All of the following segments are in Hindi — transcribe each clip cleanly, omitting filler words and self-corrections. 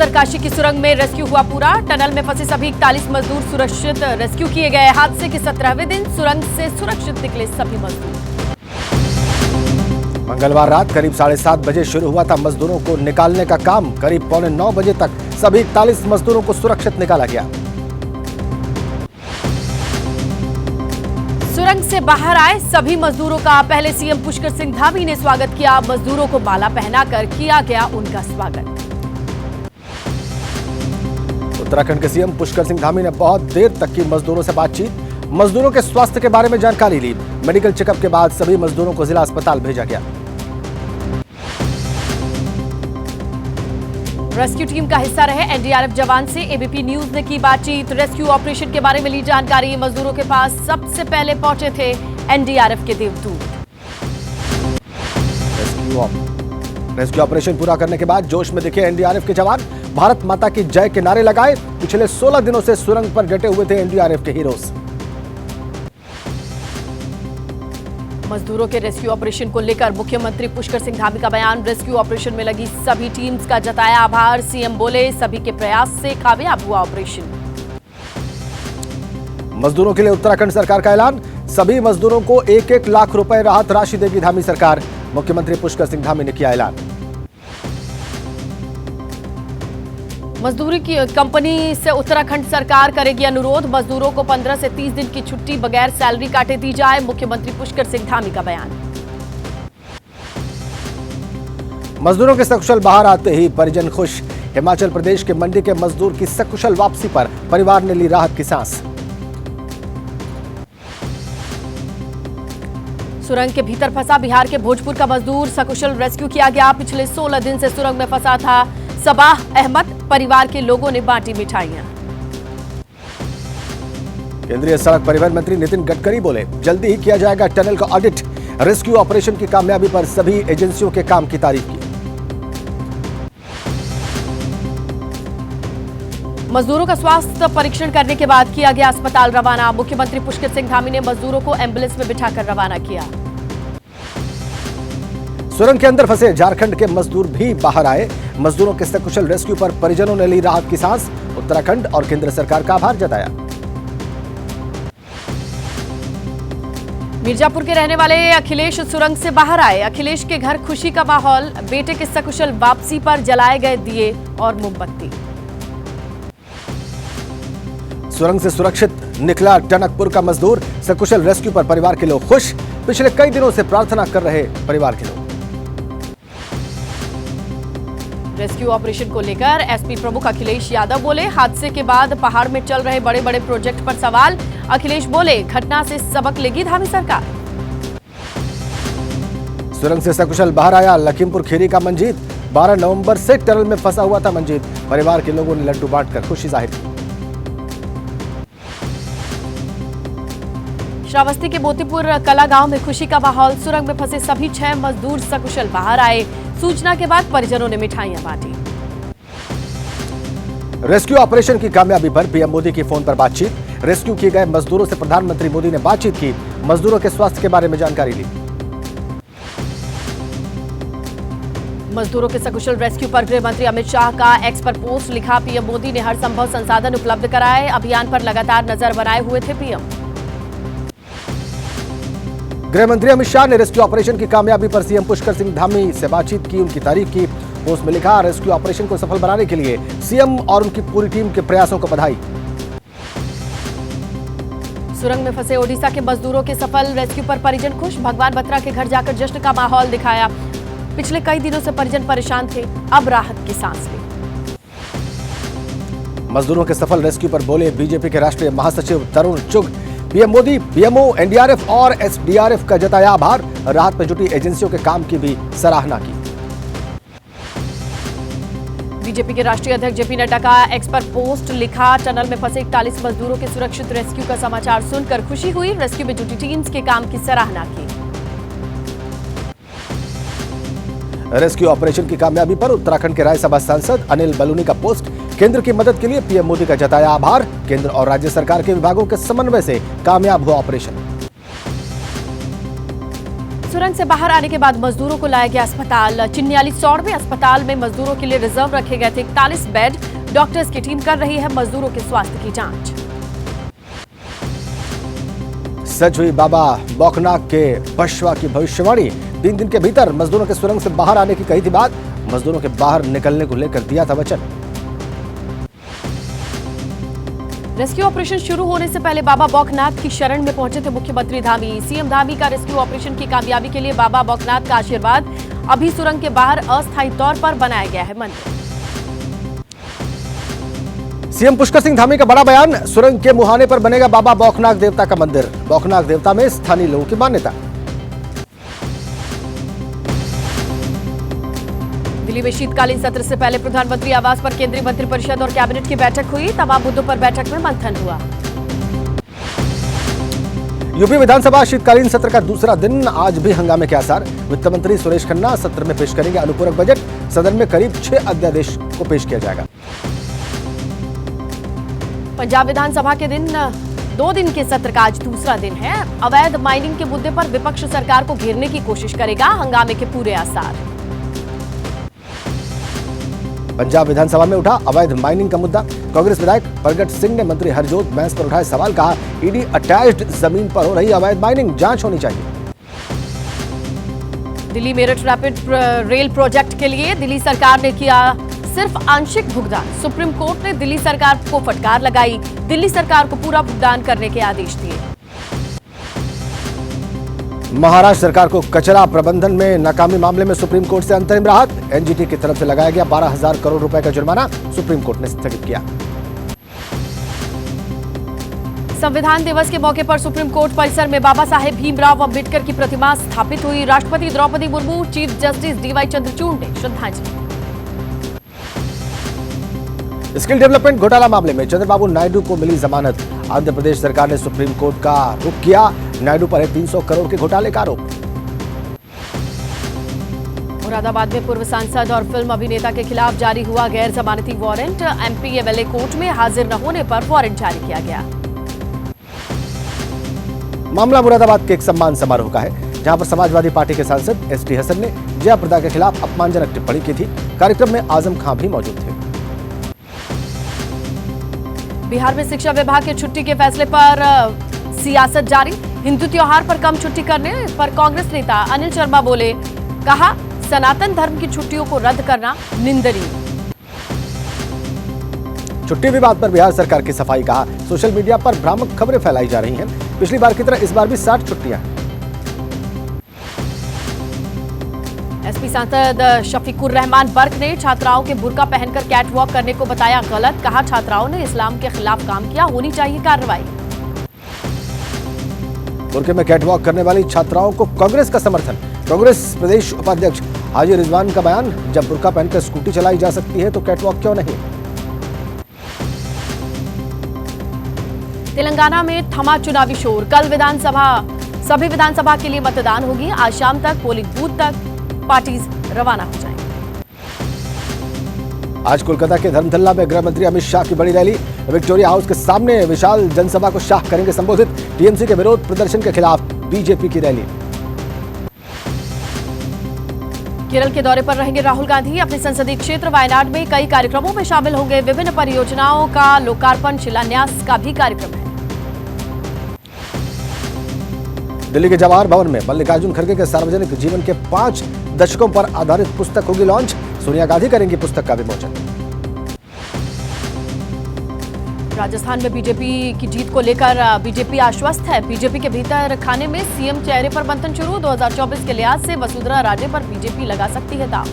उत्तरकाशी की सुरंग में रेस्क्यू हुआ पूरा। टनल में फंसे सभी 41 मजदूर सुरक्षित रेस्क्यू किए गए। हादसे के 17वें दिन सुरंग से सुरक्षित निकले सभी मजदूर। मंगलवार रात करीब 7:30 बजे शुरू हुआ था मजदूरों को निकालने का काम। करीब 8:45 बजे तक सभी 41 मजदूरों को सुरक्षित निकाला गया। सुरंग से बाहर आए सभी मजदूरों का पहले सीएम पुष्कर सिंह धामी ने स्वागत किया। मजदूरों को माला पहनाकर किया गया उनका स्वागत। उत्तराखंड के सीएम पुष्कर सिंह धामी ने बहुत देर तक की मजदूरों से बातचीत। मजदूरों के स्वास्थ्य के बारे में जानकारी ली। मेडिकल चेकअप के बाद सभी मजदूरों को जिला अस्पताल भेजा गया। रेस्क्यू टीम का हिस्सा रहे एनडीआरएफ जवान से एबीपी न्यूज ने की बातचीत। रेस्क्यू ऑपरेशन के बारे में ली जानकारी। मजदूरों के पास सबसे पहले पहुंचे थे एनडीआरएफ के देवदूत। रेस्क्यू ऑपरेशन पूरा करने के बाद जोश में दिखे एनडीआरएफ के जवान। भारत माता की जय के नारे लगाए। पिछले 16 दिनों से सुरंग पर डटे हुए थे एनडीआरएफ के हीरोज। मजदूरों के रेस्क्यू ऑपरेशन को लेकर मुख्यमंत्री पुष्कर सिंह धामी का बयान। रेस्क्यू ऑपरेशन में लगी सभी टीम्स का जताया आभार। सीएम बोले सभी के प्रयास से कामयाब हुआ ऑपरेशन। मजदूरों के लिए उत्तराखंड सरकार का ऐलान। सभी मजदूरों को 1-1 लाख रुपए राहत राशि देगी धामी सरकार। मुख्यमंत्री पुष्कर सिंह धामी ने किया ऐलान। मजदूरी की कंपनी से उत्तराखंड सरकार करेगी अनुरोध। मजदूरों को 15 से 30 दिन की छुट्टी बगैर सैलरी काटे दी जाए। मुख्यमंत्री पुष्कर सिंह धामी का बयान। मजदूरों के सकुशल बाहर आते ही परिजन खुश। हिमाचल प्रदेश के मंडी के मजदूर की सकुशल वापसी पर परिवार ने ली राहत की सांस। सुरंग के भीतर फंसा बिहार के भोजपुर का मजदूर सकुशल रेस्क्यू किया गया। पिछले 16 दिन से सुरंग में फंसा था सबाह अहमद। परिवार के लोगों ने बांटी मिठाइयां। केंद्रीय सड़क परिवहन मंत्री नितिन गडकरी बोले जल्दी ही किया जाएगा टनल का ऑडिट। रेस्क्यू ऑपरेशन की कामयाबी पर सभी एजेंसियों के काम की तारीफ की। मजदूरों का स्वास्थ्य परीक्षण करने के बाद किया गया अस्पताल रवाना। मुख्यमंत्री पुष्कर सिंह धामी ने मजदूरों को एम्बुलेंस में बिठाकर रवाना किया। सुरंग के अंदर फंसे झारखंड के मजदूर भी बाहर आए। मजदूरों के सकुशल रेस्क्यू पर परिजनों ने ली राहत की सांस। उत्तराखंड और केंद्र सरकार का आभार जताया। मिर्जापुर के रहने वाले अखिलेश सुरंग से बाहर आए। अखिलेश के घर खुशी का माहौल। बेटे के सकुशल वापसी पर जलाए गए दिए और मोमबत्ती। सुरंग से सुरक्षित निकला टनकपुर का मजदूर। सकुशल रेस्क्यू पर परिवार के लोग खुश। पिछले कई दिनों से प्रार्थना कर रहे परिवार के लोग। रेस्क्यू ऑपरेशन को लेकर एसपी प्रमुख अखिलेश यादव बोले हादसे के बाद पहाड़ में चल रहे बड़े बड़े प्रोजेक्ट पर सवाल। अखिलेश बोले घटना से सबक लेगी धामी सरकार। सुरंग से सकुशल बाहर आया लखीमपुर खीरी का मंजीत। 12 नवंबर से टनल में फंसा हुआ था मंजीत। परिवार के लोगों ने लड्डू बांटकर खुशी जाहिर की। श्रावस्ती के मोतीपुर कला गांव में खुशी का माहौल। सुरंग में फंसे सभी 6 मजदूर सकुशल बाहर आए। सूचना के बाद परिजनों ने मिठाइयां बांटी। रेस्क्यू ऑपरेशन की कामयाबी पर पीएम मोदी की फोन पर बातचीत। रेस्क्यू किए गए मजदूरों से प्रधानमंत्री मोदी ने बातचीत की। मजदूरों के स्वास्थ्य के बारे में जानकारी ली। मजदूरों के सकुशल रेस्क्यू पर गृह मंत्री अमित शाह का एक्स पर पोस्ट लिखा। पीएम मोदी ने हर संभव संसाधन उपलब्ध कराए। अभियान पर लगातार नजर बनाए हुए थे पीएम। गृह मंत्री अमित शाह ने रेस्क्यू ऑपरेशन की कामयाबी पर सीएम पुष्कर सिंह धामी से बातचीत की। उनकी तारीफ की। पोस्ट में लिखा रेस्क्यू ऑपरेशन को सफल बनाने के लिए सीएम और उनकी पूरी टीम के प्रयासों को बधाई। सुरंग में फंसे ओडिशा के मजदूरों के सफल रेस्क्यू पर परिजन खुश। भगवान बत्रा के घर जाकर जश्न का माहौल दिखाया। पिछले कई दिनों से परिजन परेशान थे। अब राहत की सांस ली। मजदूरों के सफल रेस्क्यू पर बोले बीजेपी के राष्ट्रीय महासचिव तरुण चुग। पीएम मोदी, पीएमओ, एनडीआरएफ और एसडीआरएफ का जताया आभार। राहत में जुटी एजेंसियों के काम की भी सराहना की। बीजेपी के राष्ट्रीय अध्यक्ष जेपी नड्डा का एक्स पर पोस्ट लिखा। टनल में फंसे 41 मजदूरों के सुरक्षित रेस्क्यू का समाचार सुनकर खुशी हुई। रेस्क्यू में जुटी टीम्स के काम की सराहना की। रेस्क्यू ऑपरेशन की कामयाबी पर उत्तराखंड के राज्यसभा सांसद अनिल बलूनी का पोस्ट। केंद्र की मदद के लिए पीएम मोदी का जताया आभार। केंद्र और राज्य सरकार के विभागों के समन्वय से कामयाब हुआ ऑपरेशन। सुरंग से बाहर आने के बाद मजदूरों को लाया गया अस्पताल। चिन्याली सौड़ में अस्पताल में मजदूरों के लिए रिजर्व रखे गए थे 41 बेड। डॉक्टर्स की टीम कर रही है मजदूरों के स्वास्थ्य की जांच। सच हुई बाबा बौखनाक के पशवा की भविष्यवाणी। 3 दिन के भीतर मजदूरों के सुरंग से बाहर आने की कही थी बात। मजदूरों के बाहर निकलने को लेकर दिया था वचन। रेस्क्यू ऑपरेशन शुरू होने से पहले बाबा बौखनाथ की शरण में पहुंचे थे मुख्यमंत्री धामी। सीएम धामी का रेस्क्यू ऑपरेशन की कामयाबी के लिए बाबा बौखनाथ का आशीर्वाद। अभी सुरंग के बाहर अस्थायी तौर पर बनाया गया है मंदिर। सीएम पुष्कर सिंह धामी का बड़ा बयान। सुरंग के मुहाने पर बनेगा बाबा बौखनाक देवता का मंदिर। बौखनाक देवता में स्थानीय लोगों की मान्यता। दिल्ली में शीतकालीन सत्र से पहले प्रधानमंत्री आवास पर केंद्रीय मंत्रिपरिषद और कैबिनेट की बैठक हुई। तमाम मुद्दों पर बैठक में मंथन हुआ। यूपी विधानसभा शीतकालीन सत्र का दूसरा दिन आज भी हंगामे के आसार। वित्त मंत्री सुरेश खन्ना सत्र में पेश करेंगे अनुपूरक बजट। सदन में करीब 6 अध्यादेश को पेश किया जाएगा। पंजाब विधानसभा के 2 दिन के सत्र का आज दूसरा दिन है। अवैध माइनिंग के मुद्दे पर विपक्ष सरकार को घेरने की कोशिश करेगा। हंगामे के पूरे आसार। पंजाब विधानसभा में उठा अवैध माइनिंग का मुद्दा। कांग्रेस विधायक प्रगट सिंह ने मंत्री हरजोत बैंस पर उठाए सवाल। कहा ईडी अटैच्ड जमीन पर हो रही अवैध माइनिंग जांच होनी चाहिए। Delhi Meerut rapid rail project के लिए दिल्ली सरकार ने किया सिर्फ आंशिक भुगतान। सुप्रीम कोर्ट ने दिल्ली सरकार को फटकार लगाई। दिल्ली सरकार को पूरा भुगतान करने के आदेश दिए। महाराष्ट्र सरकार को कचरा प्रबंधन में नाकामी मामले में सुप्रीम कोर्ट से अंतरिम राहत। एनजीटी की तरफ से लगाया गया 12,000 करोड़ रुपए का जुर्माना सुप्रीम कोर्ट ने स्थगित किया। संविधान दिवस के मौके पर सुप्रीम कोर्ट परिसर में बाबा साहेब भीमराव अंबेडकर की प्रतिमा स्थापित हुई। राष्ट्रपति Draupadi Murmu, chief justice DY Chandrachud ने श्रद्धांजलि। स्किल डेवलपमेंट घोटाला मामले में चंद्रबाबू नायडू को मिली जमानत। आंध्र प्रदेश सरकार ने सुप्रीम कोर्ट का रुख किया। नायडू पर 300 करोड़ के घोटाले का आरोप। मुरादाबाद में पूर्व सांसद और फिल्म अभिनेता के खिलाफ जारी हुआ गैर जमानती वारंट। एमपी एमएलए कोर्ट में हाजिर न होने पर वारंट जारी किया गया। मामला मुरादाबाद के एक सम्मान समारोह का है, जहां पर समाजवादी पार्टी के सांसद एसटी हसन ने जया प्रदा के खिलाफ अपमानजनक टिप्पणी की थी। कार्यक्रम में आजम खान भी मौजूद थे। बिहार में शिक्षा विभाग के छुट्टी के फैसले पर सियासत जारी। हिंदू त्योहार पर कम छुट्टी करने पर कांग्रेस नेता अनिल शर्मा बोले। कहा सनातन धर्म की छुट्टियों को रद्द करना निंदनीय। छुट्टी विवाद पर बिहार सरकार की सफाई। कहा सोशल मीडिया पर भ्रामक खबरें फैलाई जा रही हैं। पिछली बार की तरह इस बार भी 60 छुट्टियां हैं। एसपी सांसद शफीकुर रहमान बर्क ने छात्राओं के बुर्का पहनकर कैट वॉक करने को बताया गलत। कहा छात्राओं ने इस्लाम के खिलाफ काम किया, होनी चाहिए कार्रवाई। बुर्के में कैट वॉक करने वाली छात्राओं को कांग्रेस का समर्थन। कांग्रेस प्रदेश उपाध्यक्ष हाजी रिजवान का बयान। जब बुर्का पहनकर स्कूटी चलाई जा सकती है तो कैट वॉक क्यों नहीं। तेलंगाना में थमा चुनावी शोर। कल सभी विधानसभा के लिए मतदान होगी। आज शाम तक पोलिंग बूथ तक पार्टीज रवाना हो जाएंगी। आज कोलकाता के धर्मतल्ला में गृह मंत्री अमित शाह की बड़ी रैली। विक्टोरिया हाउस के सामने विशाल जनसभा को शाह करेंगे संबोधित। टीएमसी के विरोध प्रदर्शन के खिलाफ बीजेपी की रैली। केरल के दौरे पर रहेंगे राहुल गांधी। अपने संसदीय क्षेत्र वायनाड में कई कार्यक्रमों में शामिल होंगे। विभिन्न परियोजनाओं का लोकार्पण शिलान्यास का भी कार्यक्रम है। दिल्ली के जवाहर भवन में मल्लिकार्जुन खड़गे के सार्वजनिक जीवन के 5 दशकों पर आधारित पुस्तक होगी लॉन्च। सोनिया गांधी करेंगी पुस्तक का विमोचन। राजस्थान में बीजेपी की जीत को लेकर बीजेपी आश्वस्त है। बीजेपी के भीतर खाने में सीएम चेहरे पर मंथन शुरू। 2024 के लिहाज से वसुंधरा राजे पर बीजेपी लगा सकती है दांव।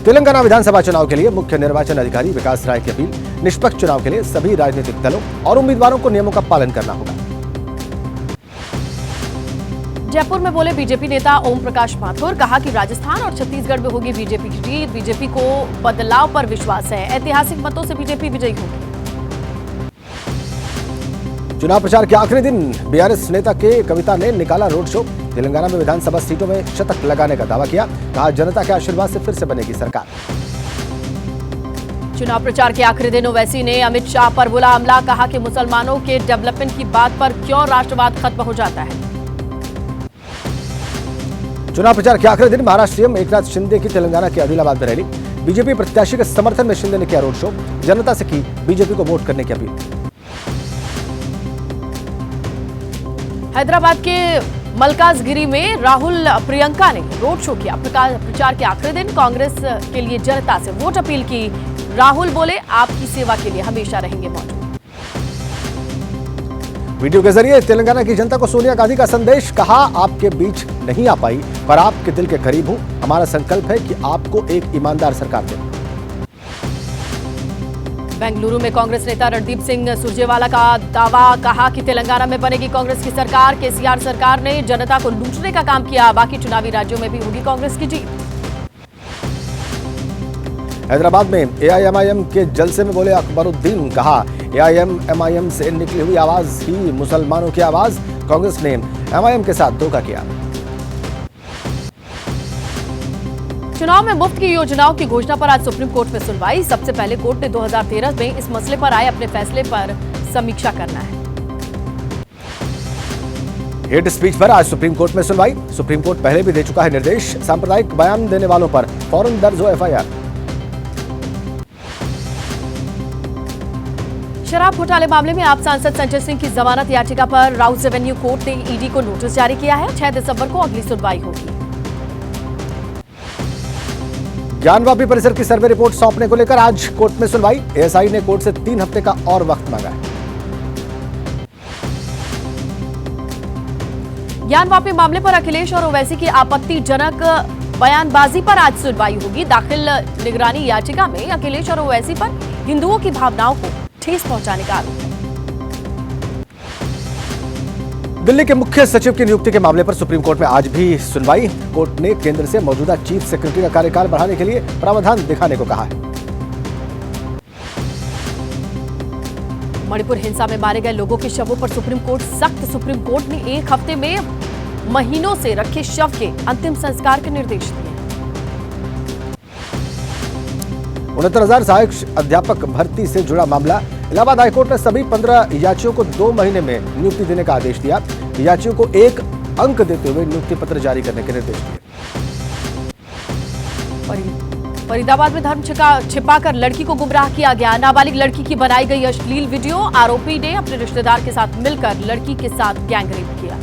तेलंगाना विधानसभा चुनाव के लिए मुख्य निर्वाचन अधिकारी विकास राय की अपील। निष्पक्ष चुनाव के लिए सभी राजनीतिक दलों और उम्मीदवारों को नियमों का पालन करना होगा। जयपुर में बोले बीजेपी नेता ओम प्रकाश माथुर। कहा कि राजस्थान और छत्तीसगढ़ में होगी बीजेपी की जीत। बीजेपी को बदलाव पर विश्वास है। ऐतिहासिक मतों से बीजेपी विजयी होगी। चुनाव प्रचार के आखिरी दिन बीआरएस नेता के कविता ने निकाला रोड शो। तेलंगाना में विधानसभा सीटों में शतक लगाने का दावा किया। कहा जनता के आशीर्वाद से फिर से बनेगी सरकार। चुनाव प्रचार के आखिरी दिन ओवैसी ने अमित शाह पर बोला हमला। कहा कि मुसलमानों के डेवलपमेंट की बात पर क्यों राष्ट्रवाद खत्म हो जाता है। चुनाव प्रचार के आखिरी दिन महाराष्ट्र सीएम एकनाथ शिंदे की तेलंगाना के आदिलाबाद में रैली। बीजेपी प्रत्याशी के समर्थन में शिंदे ने किया रोड शो। जनता से की बीजेपी को वोट करने की अपील। हैदराबाद के मलकाजगिरी में राहुल प्रियंका ने रोड शो किया। प्रचार के आखिरी दिन कांग्रेस के लिए जनता से वोट अपील की। राहुल बोले, आपकी सेवा के लिए हमेशा रहेंगे मौजूद। वीडियो के जरिए तेलंगाना की जनता को सोनिया गांधी का संदेश। कहा, आपके बीच नहीं आ पाई पर आपके दिल के करीब हूं। हमारा संकल्प है कि आपको एक ईमानदार सरकार दें। बेंगलुरु में कांग्रेस नेता रणदीप सिंह सुरजेवाला का दावा। कहा कि तेलंगाना में बनेगी कांग्रेस की सरकार। केसीआर सरकार ने जनता को लूटने का काम किया। बाकी चुनावी राज्यों में भी होगी कांग्रेस की जीत। हैदराबाद में एआईएमआईएम के जलसे में बोले अकबरुद्दीन। कहा, एआईएमआईएम से निकली हुई आवाज ही मुसलमानों की आवाज। कांग्रेस ने एमआईएम के साथ धोखा किया। चुनाव में मुफ्त की योजनाओं की घोषणा पर आज सुप्रीम कोर्ट में सुनवाई। सबसे पहले कोर्ट ने 2013 में इस मसले पर आए अपने फैसले पर समीक्षा करना है। हेट स्पीच पर आज सुप्रीम कोर्ट में सुनवाई। सुप्रीम कोर्ट पहले भी दे चुका है निर्देश। सांप्रदायिक बयान देने वालों पर फौरन दर्ज हो एफआईआर। शराब घोटाले मामले में आप सांसद संजय सिंह की जमानत याचिका पर राउस एवेन्यू कोर्ट ने ईडी को नोटिस जारी किया है। 6 दिसंबर को अगली सुनवाई होगी। ज्ञानवापी परिसर की सर्वे रिपोर्ट सौंपने को लेकर आज कोर्ट में सुनवाई। एएसआई ने कोर्ट से 3 हफ्ते का और वक्त मांगा है। ज्ञानवापी मामले पर अखिलेश और ओवैसी की आपत्तिजनक बयानबाजी पर आज सुनवाई होगी। दाखिल निगरानी याचिका में अखिलेश और ओवैसी पर हिंदुओं की भावनाओं को ठेस पहुंचाने का आरोप है। दिल्ली के मुख्य सचिव की नियुक्ति के मामले पर सुप्रीम कोर्ट में आज भी सुनवाई। कोर्ट ने केंद्र से मौजूदा चीफ सेक्रेटरी का कार्यकाल बढ़ाने के लिए प्रावधान दिखाने को कहा है। मणिपुर हिंसा में मारे गए लोगों के शवों पर सुप्रीम कोर्ट सख्त। सुप्रीम कोर्ट ने 1 हफ्ते में महीनों से रखे शव के अंतिम संस्कार के निर्देश दिए। 69,000 सहायक अध्यापक भर्ती से जुड़ा मामला। इलाहाबाद हाईकोर्ट ने सभी 15 याचियों को 2 महीने में नियुक्ति देने का आदेश दिया। याचियों को 1 अंक देते हुए नियुक्ति पत्र जारी करने के निर्देश दिए। फरीदाबाद में धर्म छिपाकर लड़की को गुमराह किया गया। नाबालिग लड़की की बनाई गई अश्लील वीडियो। आरोपी ने अपने रिश्तेदार के साथ मिलकर लड़की के साथ गैंगरेप किया।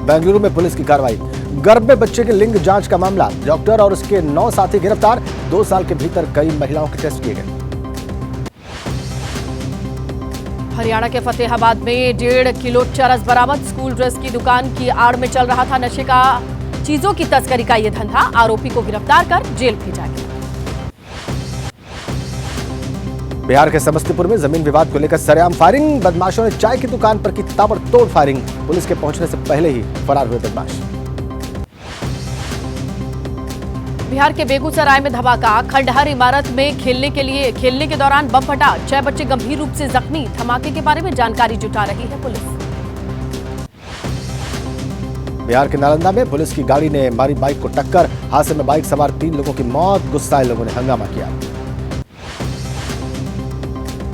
बेंगलुरु में पुलिस की कार्रवाई। गर्भ में बच्चे के लिंग जांच का मामला। डॉक्टर और उसके 9 साथी गिरफ्तार। 2 साल के भीतर कई महिलाओं के टेस्ट किए गए। हरियाणा के फतेहाबाद में 1.5 किलो चरस बरामद। स्कूल ड्रेस की दुकान की आड़ में चल रहा था नशे का चीजों की तस्करी का यह धंधा। आरोपी को गिरफ्तार कर जेल भेजा गया। बिहार के समस्तीपुर में जमीन विवाद को लेकर सरेआम फायरिंग। बदमाशों ने चाय की दुकान पर की ताबड़तोड़ फायरिंग। पुलिस के पहुंचने से पहले ही फरार हुए बदमाश। बिहार के बेगूसराय में धमाका। खंडहर इमारत में खेलने के दौरान बम फटा। 6 बच्चे गंभीर रूप से जख्मी। धमाके के बारे में जानकारी जुटा रही है पुलिस। बिहार के नालंदा में पुलिस की गाड़ी ने मारी बाइक को टक्कर। हादसे में बाइक सवार 3 लोगों की मौत। गुस्साए लोगों ने हंगामा किया।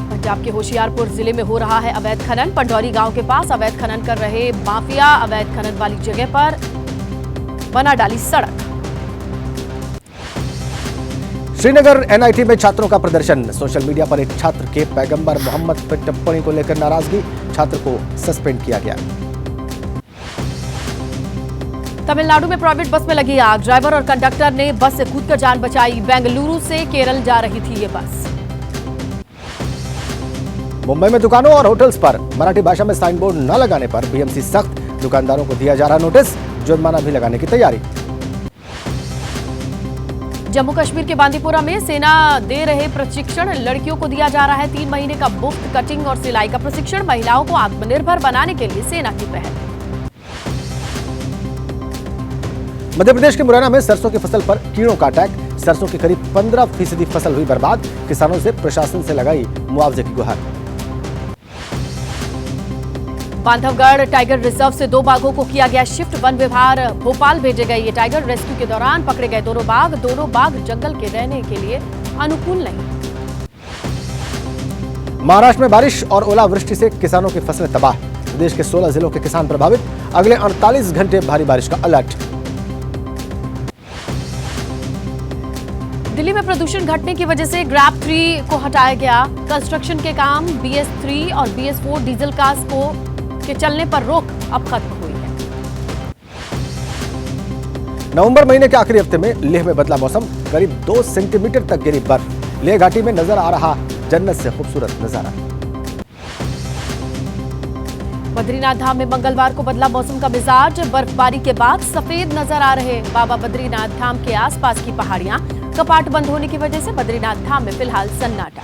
पंजाब के होशियारपुर जिले में हो रहा है अवैध खनन। पंडौरी गांव के पास अवैध खनन कर रहे माफिया अवैध खनन वाली जगह पर बना डाली सड़क। श्रीनगर एनआईटी में छात्रों का प्रदर्शन। सोशल मीडिया पर एक छात्र के पैगंबर मोहम्मद पर टिप्पणी को लेकर नाराजगी। छात्र को सस्पेंड किया गया। तमिलनाडु में प्राइवेट बस में लगी आग। ड्राइवर और कंडक्टर ने बस से कूदकर जान बचाई। बेंगलुरु से केरल जा रही थी ये बस। मुंबई में दुकानों और होटल्स पर मराठी भाषा में साइन बोर्ड न लगाने पर बीएमसी सख्त। दुकानदारों को दिया जा रहा नोटिस। जुर्माना भी लगाने की तैयारी। जम्मू कश्मीर के बांदीपुरा में सेना दे रहे प्रशिक्षण। लड़कियों को दिया जा रहा है 3 महीने का मुफ्त कटिंग और सिलाई का प्रशिक्षण। महिलाओं को आत्मनिर्भर बनाने के लिए सेना की पहल। मध्य प्रदेश के मुरैना में सरसों की फसल पर कीड़ों का अटैक। सरसों की करीब 15% फसल हुई बर्बाद। किसानों से प्रशासन से लगाई मुआवजे की गुहार। बांधवगढ़ टाइगर रिजर्व से 2 बाघों को किया गया शिफ्ट। वन विभाग भोपाल भेजे गए ये टाइगर। रेस्क्यू के दौरान पकड़े गए दोनों बाघ जंगल के रहने के लिए अनुकूल नहीं। महाराष्ट्र में बारिश और ओलावृष्टि से किसानों की फसलें तबाह। प्रदेश के 16 जिलों के किसान प्रभावित। अगले 48 घंटे भारी बारिश का अलर्ट। दिल्ली में प्रदूषण घटने की वजह से ग्रैब 3 को हटाया गया। कंस्ट्रक्शन के काम BS3 और BS4 डीजल कार्स के चलने पर रोक अब खत्म हुई है। नवंबर महीने के आखिरी हफ्ते में लेह में बदला मौसम, करीब 2 सेंटीमीटर तक गिरी बर्फ। लेह घाटी में नजर आ रहा जन्नत से खूबसूरत नजारा। बद्रीनाथ धाम में मंगलवार को बदला मौसम का मिजाज। बर्फबारी के बाद सफेद नजर आ रहे बाबा बद्रीनाथ धाम के आसपास की पहाड़ियां। कपाट बंद होने की वजह से बद्रीनाथ धाम में फिलहाल सन्नाटा।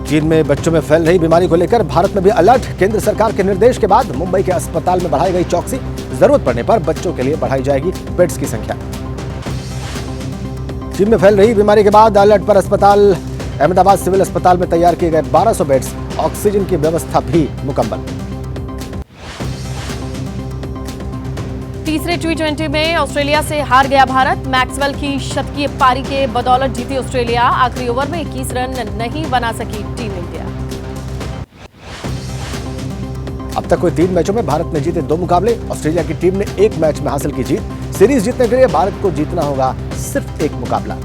चीन में बच्चों में फैल रही बीमारी को लेकर भारत में भी अलर्ट। केंद्र सरकार के निर्देश के बाद मुंबई के अस्पताल में बढ़ाई गई चौकसी। जरूरत पड़ने पर बच्चों के लिए बढ़ाई जाएगी बेड्स की संख्या। चीन में फैल रही बीमारी के बाद अलर्ट पर अस्पताल। अहमदाबाद सिविल अस्पताल में तैयार किए गए 1200 बेड्स, ऑक्सीजन की व्यवस्था भी मुकम्मल। तीसरे T20 में ऑस्ट्रेलिया से हार गया भारत। मैक्सवेल की शतकीय पारी के बदौलत जीती ऑस्ट्रेलिया। आखिरी ओवर में 21 रन नहीं बना सकी टीम इंडिया। अब तक हुए 3 मैचों में भारत ने जीते 2 मुकाबले। ऑस्ट्रेलिया की टीम ने 1 मैच में हासिल की जीत। सीरीज जीतने के लिए भारत को जीतना होगा सिर्फ 1 मुकाबला।